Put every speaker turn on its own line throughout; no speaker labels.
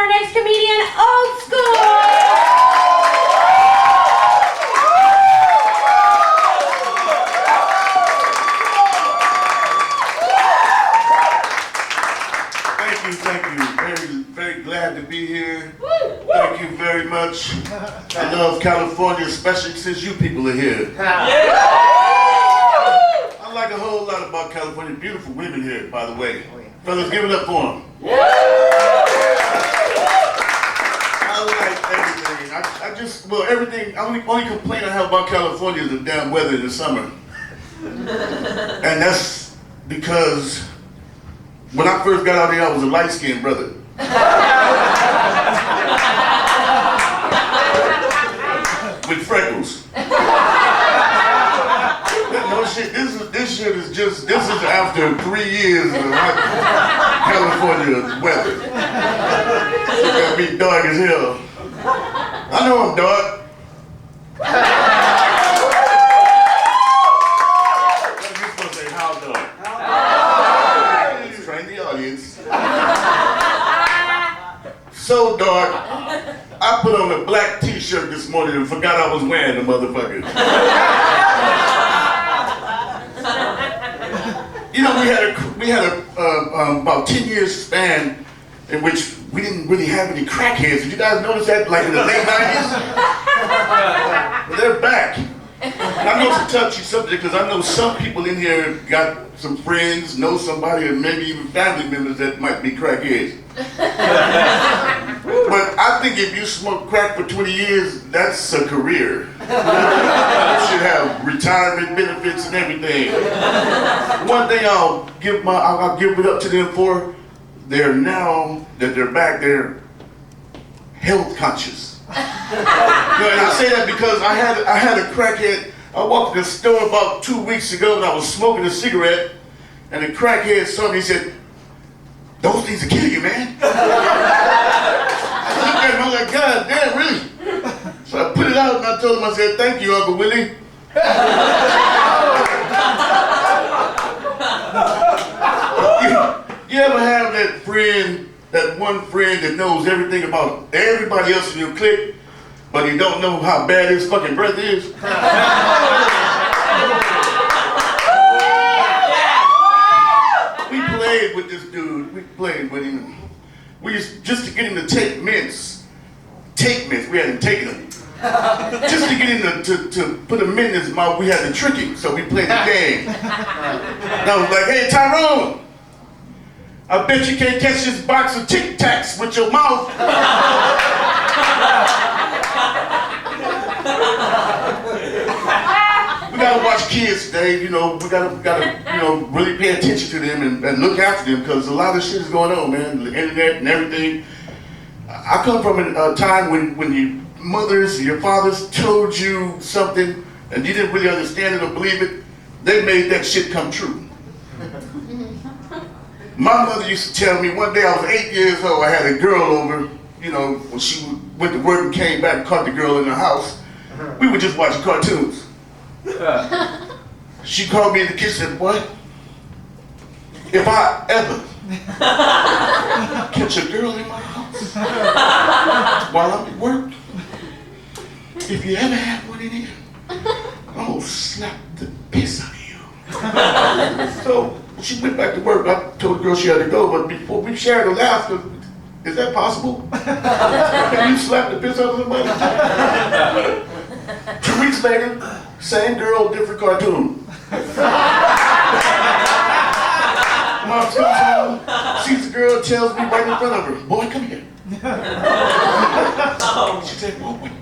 our next comedian, Old School.
Thank you. Very glad to be here. Thank you very much. I love California, especially since you people are here. I like a whole lot about California. Beautiful women here, by the way. Fellas, give it up for them. I like everything. Only complaint I have about California is the damn weather in the summer. And that's because when I first got out here, I was a light-skinned brother. With freckles. No shit, this is after 3 years of hot California weather. It got me dark as hell. I know I'm dark. You're supposed to say how dark. Train the audience. So dark, I put on a black t-shirt this morning and forgot I was wearing the motherfucker. You know, we had about 10 years span in which we didn't really have any crackheads. Did you guys notice that, like in the late 90s? But they're back. And I know it's a touchy subject because I know some people in here got some friends, know somebody, or maybe even family members that might be crackheads. But I think if you smoke crack for 20 years, that's a career. You should have retirement benefits and everything. One thing I'll give it up to them for, now that they're back, they're health conscious. And I say that because I had a crackhead. I walked in the store about 2 weeks ago and I was smoking a cigarette, and the crackhead saw me and he said, "Those things will kill you, man." I looked at him, I was like, "God damn, really?" So I put it out and I told him, I said, "Thank you, Uncle Willie." You ever have that one friend that knows everything about everybody else in your clique, but he don't know how bad his fucking breath is? We played with this dude. We played with him. We used just to get him to take mints. We hadn't taken them. Just to get him to put a mint in his mouth, we had to trick him. So we played the game. And I was like, "Hey, Tyrone, I bet you can't catch this box of Tic Tacs with your mouth." We gotta watch kids today, you know. We gotta really pay attention to them and look after them, because a lot of shit is going on, man. The internet and everything. I come from a time when your mothers, your fathers told you something and you didn't really understand it or believe it. They made that shit come true. My mother used to tell me, one day I was 8 years old, I had a girl over, you know, when she went to work and came back and caught the girl in the house. We were just watching cartoons. She called me in the kitchen and said, "Boy, if I ever catch a girl in my house while I'm at work, if you ever have one in here, I'm gonna slap the piss out of you." So she went back to work. I told the girl she had to go, but before we shared a laugh, is that possible? Can you slap the piss out of somebody? 2 weeks later, same girl, different cartoon. Mom comes home, sees the girl, tells me right in front of her, "Boy, come here." She said, "Oh, wait."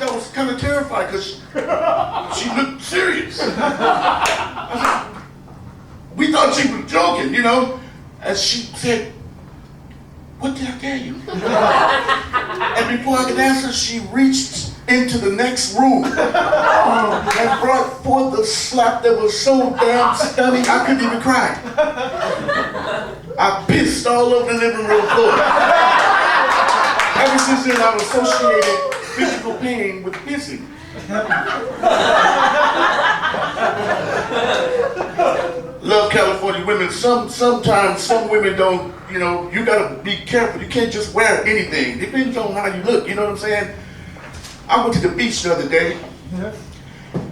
I was kind of terrified because she looked serious. I said, we thought she was joking, you know? And she said, "What did I tell you?" And before I could answer, she reached into the next room and brought forth a slap that was so damn stunning I couldn't even cry. I pissed all over the living room floor. Ever since then, I've associated physical pain with pissing. Love California you women, sometimes some women don't, you know, you gotta be careful. You can't just wear anything. Depends on how you look, you know what I'm saying? I went to the beach the other day,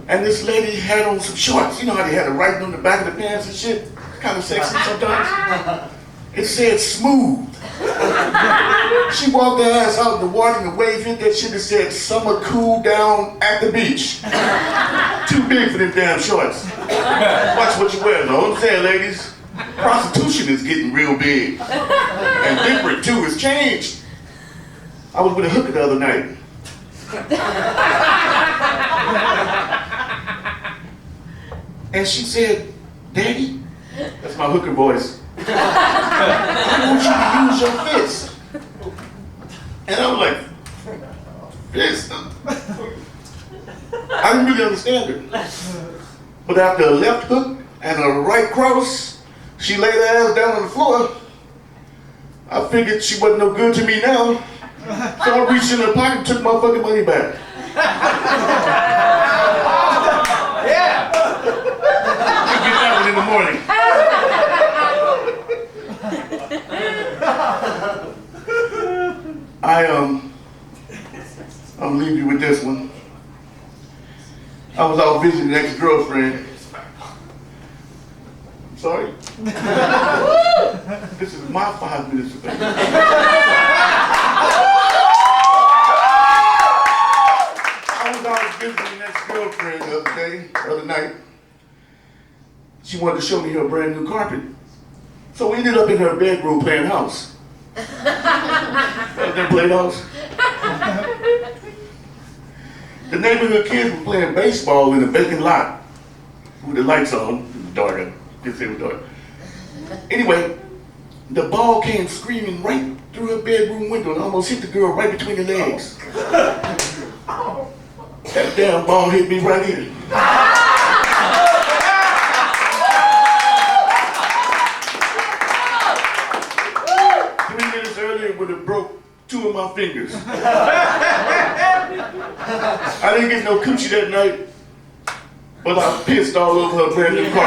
and this lady had on some shorts. You know how they had the writing on the back of the pants and shit? Kind of sexy sometimes. It said smooth. She walked her ass out in the water and the wave hit that shit that said summer cool down at the beach. Too big for them damn shorts. Watch what you wear though. I'm saying, ladies, prostitution is getting real big. And different too, it's changed. I was with a hooker the other night. And she said, Daddy, that's my hooker voice. I want you to use your fist. And I'm like, fist? I didn't really understand her. But after a left hook and a right cross, she laid her ass down on the floor. I figured she wasn't no good to me now. So I reached in her pocket and took my fucking money back.
Yeah!
I'll get that one in the morning. I'm leaving you with this one. I was out visiting an ex-girlfriend. Sorry? This is my 5 minutes of fame. I was out visiting an ex-girlfriend the other night. She wanted to show me her brand new carpet. So we ended up in her bedroom playing house. They played house. The neighborhood kids were playing baseball in a vacant lot with the lights on. It was dark. I didn't say it was dark. Anyway, the ball came screaming right through her bedroom window and almost hit the girl right between the legs. That damn ball hit me right here. 3 minutes earlier, it would have broke 2 of my fingers. I didn't get no coochie that night, but I pissed all over her brand new car.